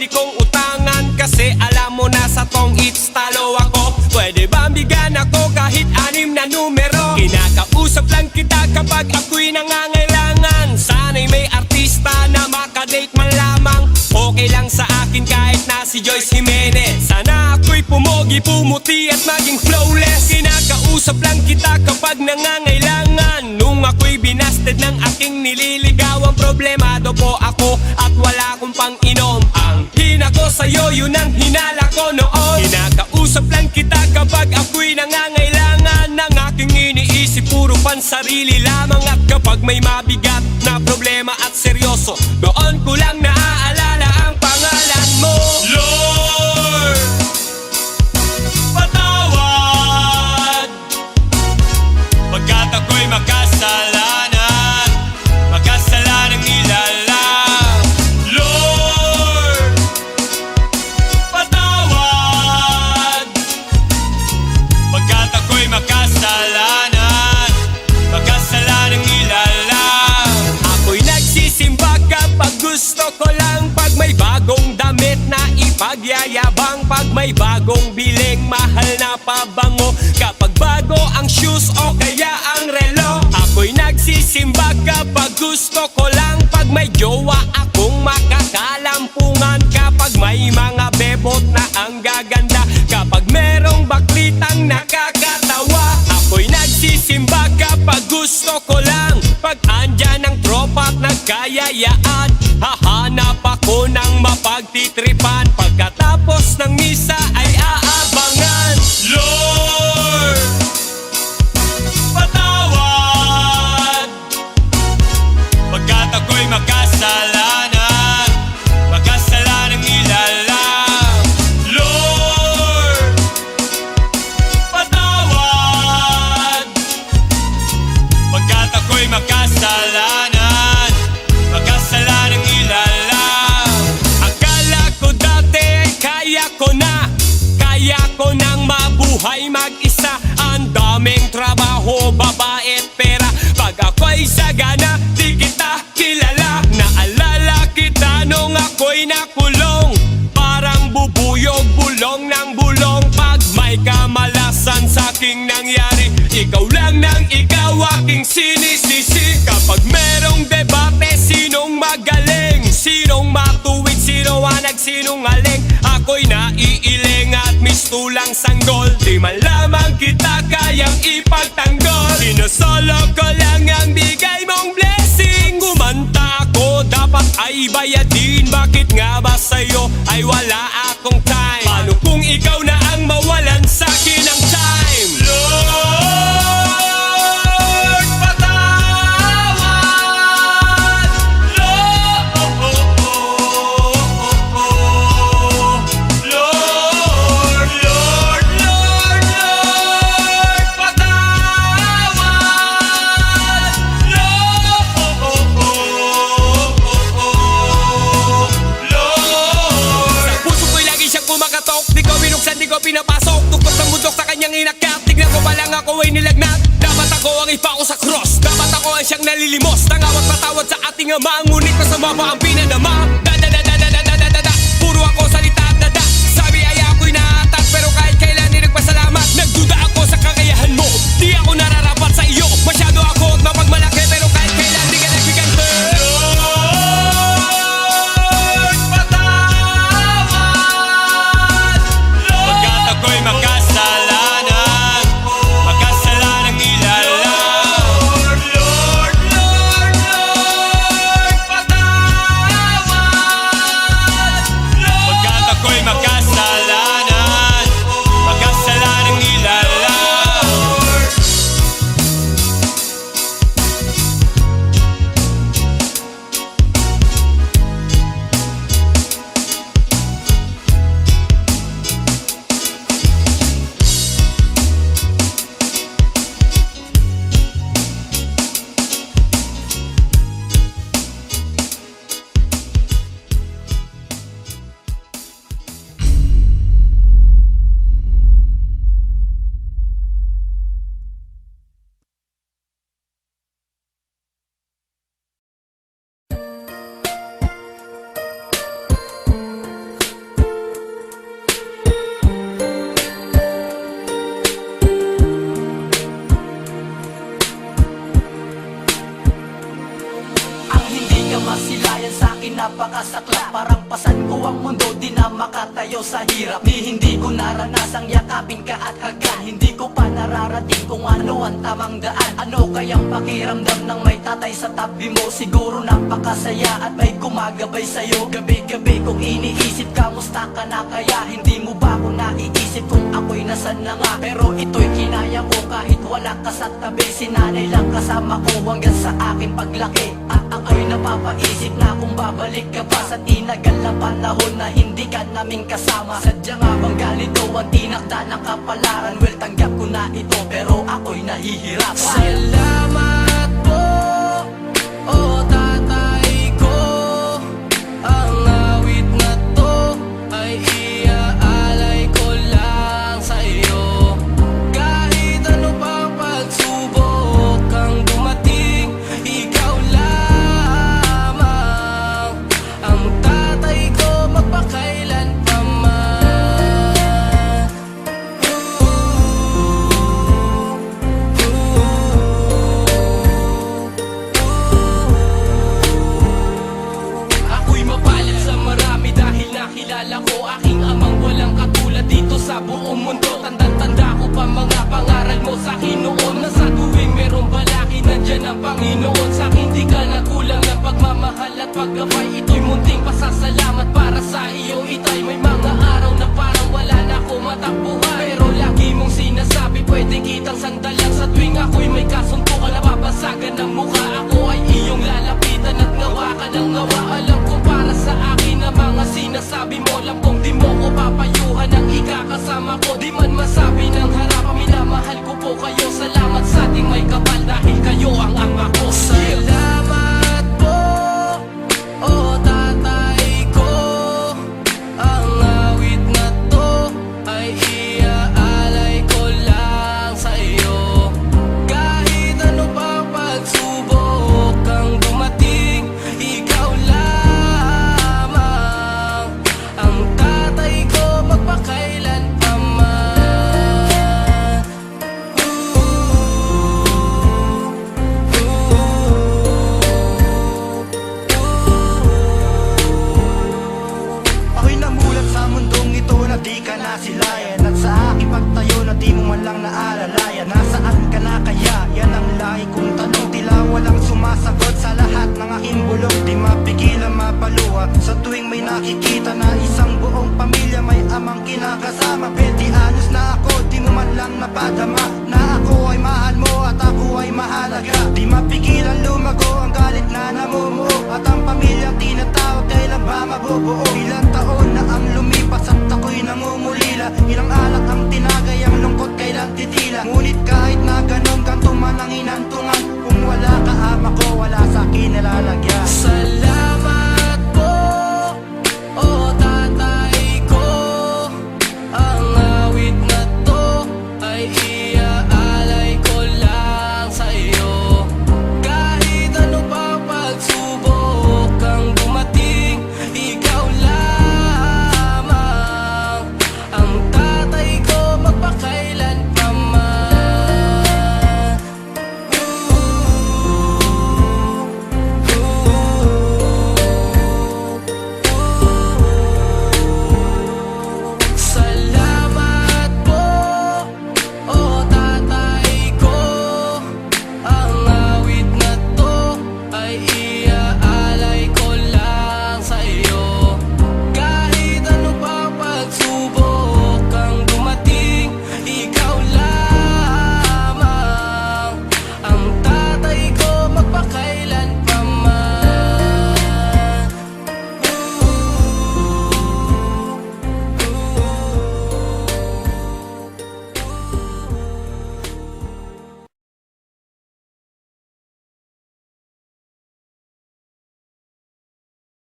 pwede kong utangan, kasi alam mo na sa tong it's talo ako. Pwede ba bigyan ako kahit 6 na numero? Kinakausap lang kita kapag ako'y nangangailangan. Sana'y may artista na makadate man lamang. Okay lang sa akin kahit na si Joyce Jimenez. Sana ako'y pumogi, pumuti at maging flawless. Kinakausap lang kita kapag nangangailangan. Nung ako'y binasted ng aking nililigawan, problemado po ako at wala akong pang-inom. Ang hina ko sa'yo, yun ang hinala ko noon. Kinakausap lang kita kapag ako'y nangangailangan. Ng aking iniisip puro pansarili lamang. At kapag may mabigat na problema at seryoso, doon ko lang naaalala ang pangalan mo. Lord, patawad pagkat ako'y makasalanan, makasalanang ilala. Lord, patawad pagkat ako'y makasalanan, makasalanang ilala. Ako'y nagsisimba kapag gusto ko lang. Pag may bagong damit na ipagyayabang, pag may bagong biling mahal na pabango, kapag bago ang shoes o kaya ang relo. Ako'y nagsisimba kapag gusto ko lang. Pag may jowa akong makakalampungan, kapag may mga bebot na ang gaganda, kapag merong baklitang nakakatawa. Ako'y nagsisimba kapag gusto ko lang. Pag andyan ang tropa at nagkayayaan, hahanap ako ng mapagtitripan. Pagkatapos ng misa ay aabangan. Lord, patawad pagkat ako'y makasalanan, makasalanang ilala. Lord, patawad pagkat ako'y makasalanan, makasalanang ilala. Akala ko dati kaya ko nang mabuhay mag-isa. Ang daming trabaho, babae at pera. Pag ako'y sagana, di kita kilala. Naalala kita nung ako'y nakulong, parang bubuyog, bulong ng bulong. Pag may kamalasan sa aking nangyari, ikaw lang nang ikaw aking sinisisi. Kapag merong debate, sinong magaling, sinong matuwid, sino ang nagsinungaling, ako'y naiiling at mistulang sanggol. Di man lamang kita kayang ipagtanggol. Sinusolo ko lang ang bigay mong blessing. Gumanta ako, dapat ay bayadin. Bakit nga ba sa'yo ay wala akong time? Paano kung ikaw na ang mawalan sa'kin ng time? Lord, patawad. Lord, Lord, Lord, Lord, patawad. Lord, sa puso ko'y lagi siyang kumakatok. Di ko binuksan, di ko pinapasok. Tukot ng bundok sa kanyang inakyat. Tignan ko pa lang ako ay nilagnat. Dapat ako ang ipako sa cross, dapat ako ay siyang nalilimos. Tangawat patawad sa ating ama, ngunit masama pa ang pinanama. Da-da-da-da-da-da-da-da-da, puro ako salita at dada. Sabi ay ako'y naatak, pero kahit kailan di nagpasalamat. Nagduda ako sa kakayahan mo, di ako nararapat sa iyo. Masyado ako at mapagmalaki, pero kahit kailan di ka nagbigante. Lord, patawad. Pagkat ako'y makasalanan, makasalanang ilala. Lord, Lord, Lord, Lord, patawad. masilayan sa akin napakasakla. Parang pasan ko ang mundo, di na makatayo sa hirap. Hindi ko naranasang yakapin ka at hagan. Hindi ko pa nararating kung ano ang tamang daan. Ano kayang pakiramdam ng may tatay sa tabi mo? Siguro napakasaya at may gumagabay sa'yo. Gabi-gabi kong iniisip, kamusta ka na kaya? Hindi mo ba ako naiisip kung ako'y nasan na nga? Pero ito'y kinaya ko kahit wala ka sa tabi. Sinanay lang kasama ko hanggang sa aking paglaki. Ako'y napapaisip na kung babalik ka pa sa tinagal na panahon na hindi ka namin kasama. Sadya nga bang ganito ang tinakda ng kapalaran? Well, tanggap ko na ito pero ako'y nahihirapan. Salamat po, o tatay ko. Ang awit na to ay iaalay ko lang sa iyo. Kahit ano pang pagsubok ang dumating, ikaw lamang ang tatay ko magpakailan pa man. Ako'y mapalad sa marami dahil nakilala ko aking amang walang katulad dito sa buong mundo. Tandang-tanda ko pa mga pangaral mo sa akin noon, na sa tuwing merong balaki nandyan ang Panginoon. Sa akin di ka nakulang ng pagmamahal at paggabay. Ito'y munting pasasalamat para sa iyo, itay. May mga araw na parang wala na ako matakbuhan, pero lagi mong sinasabi pwede kitang sandalan. Sa tuwing ako'y may kasuntukan na babasagan ng mukha, ako ay iyong lalapitan at ngawa ka ng ngawa. Alam ko para sa akin ang mga sinasabi mo, lampong di mo ko papayuhan ang ikakasama ko. Di man masabi ng harap, minamahal ko po kayo. Salamat sa ating may kapal dahil kayo ang ama